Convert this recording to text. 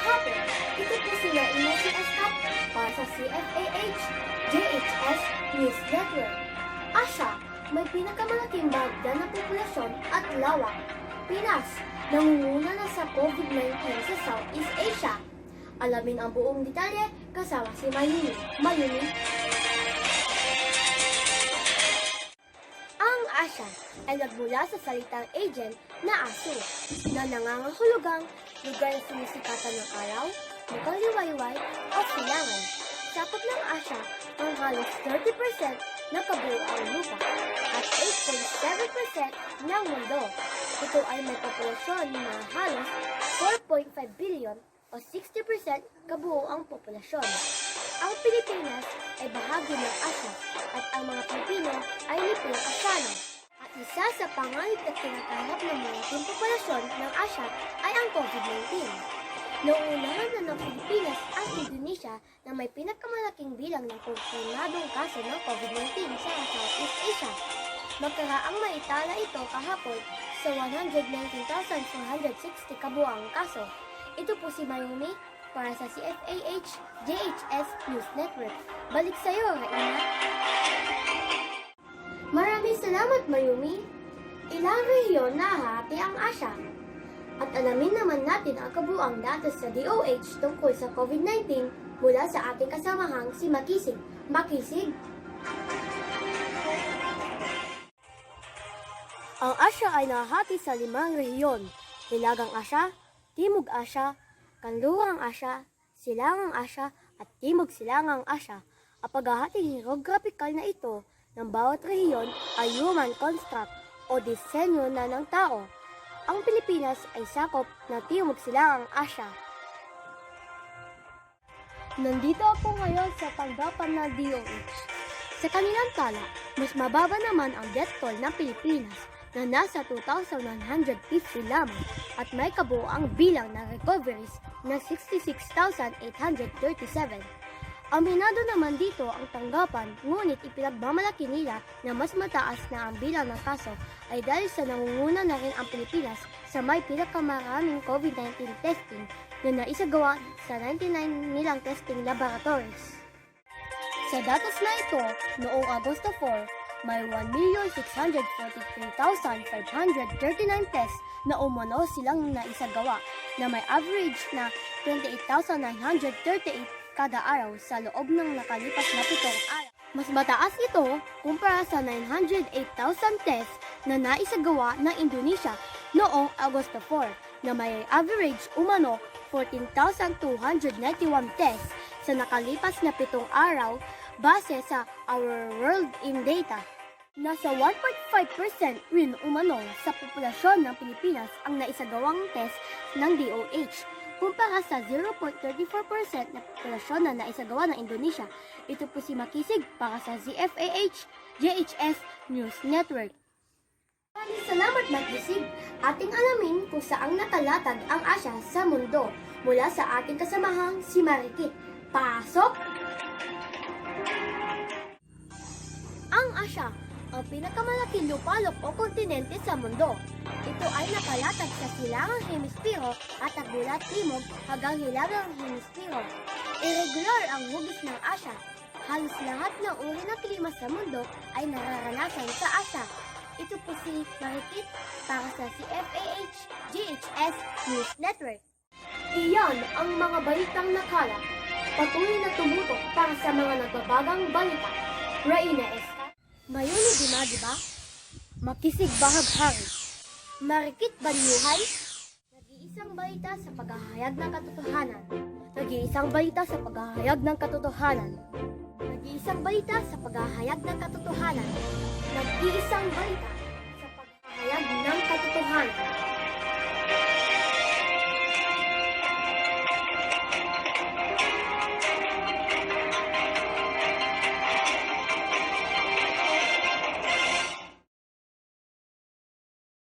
hapon. Ito po sila Inesi Escat para sa CFAH JHS News Network. Asya, may pinakamalaking bagda ng populasyon at lawak. Pinas, nangunguna na sa COVID-19 sa Southeast Asia. Alamin ang buong detalye kasama si Mayumi. Mayumi? Ang Asya ay nagmula sa salitang agent na aso na nangangahulugang lugar na sinisikatan ng araw, mukhang liwayway o silangan. Sakop ng Asya ang halos 30% ng kabuuang lupa at 8.7% ng mundo. Ito ay may populasyon na halos 4.5 billion o 60% kabuuang populasyon. Ang Pilipinas ay bahagi ng Asya at ang mga Pilipino ay lipong Asyano. At isa sa panganib at kinakaharap ng malaking populasyon ng Asya ay ang COVID-19. Nauunahan na ng Pilipinas ang Indonesia na may pinakamalaking bilang ng kumpirmadong kaso ng COVID-19 sa Southeast Asia. Magkaraang maitala ito kahapon sa 119,460 kabuuang kaso. Ito po si Mayumi para sa CFAH JHS News Network. Balik sa iyo, Raina. Maraming salamat, Mayumi. Ilang rehiyon nahati ang Asya. At alamin naman natin ang kabuuang datos sa DOH tungkol sa COVID-19 mula sa ating kasamahang si Makisig. Makisig? Ang Asya ay nahati sa 5 rehiyon: Hilagang Asya, Timog Asya, Kanluurang Asya, Silangang Asya, at Timog Silangang Asya. Ang paghahating hieroglyphical na ito ng bawat rehiyon ay human construct o disenyo na ng tao. Ang Pilipinas ay sakop na Timog Silangang Asya. Nandito ako ngayon sa tanggapan ng DOH. Sa kanilang tala, mas mababa naman ang death toll ng Pilipinas na nasa 2,950 lamang at may kabuuang bilang ng recoveries na 66,837. Aminado naman dito ang tanggapan, ngunit ipinagmamalaki nila na mas mataas na ang bilang ng kaso ay dahil sa nangunguna na rin ang Pilipinas sa may pinakamaraming COVID-19 testing na naisagawa sa 99 nilang testing laboratories. Sa datos na ito, noong Agosto 4, may 1,643,539 tests na umano silang naisagawa na may average na 28,938 kada araw sa loob ng nakalipas na 7 araw. Mas mataas ito kumpara sa 908,000 tests na naisagawa ng Indonesia noong Agosto 4 na may average umano 14,291 tests sa nakalipas na 7 araw base sa Our World in Data. Nasa 1.5% rin umano sa populasyon ng Pilipinas ang naisagawang test ng DOH kumpara sa 0.34% na populasyon na naisagawa ng Indonesia. Ito po si Makisig para sa CFAH JHS News Network. Maraming salamat, Makisig. Ating alamin kung saang nakalatag ang Asya sa mundo mula sa ating kasamahang si Marikit. Pasok! Ang Asya, ang pinakamalaking lupalop o kontinente sa mundo. Ito ay nakalatag sa silangang hemispero at nagmula timog hanggang hilagang hemispero. Irregular ang hugis ng Asya. Halos lahat ng uri ng klima sa mundo ay nararanasan sa Asya. Ito po si Marikit para sa CFAH JHS News Network. Iyan ang mga balitang nakalat. Patuloy na tumutok para sa mga nagbabagang balita. Raina Escat. Mayumi Dima, diba? Makisig bahaghari. Marikit banyuhay. Nag-iisang balita sa paghahayag ng katotohanan. Nag-iisang balita sa paghahayag ng katotohanan. Nag-iisang balita sa paghahayag ng katotohanan. Nag-iisang balita sa paghahayag ng katotohanan.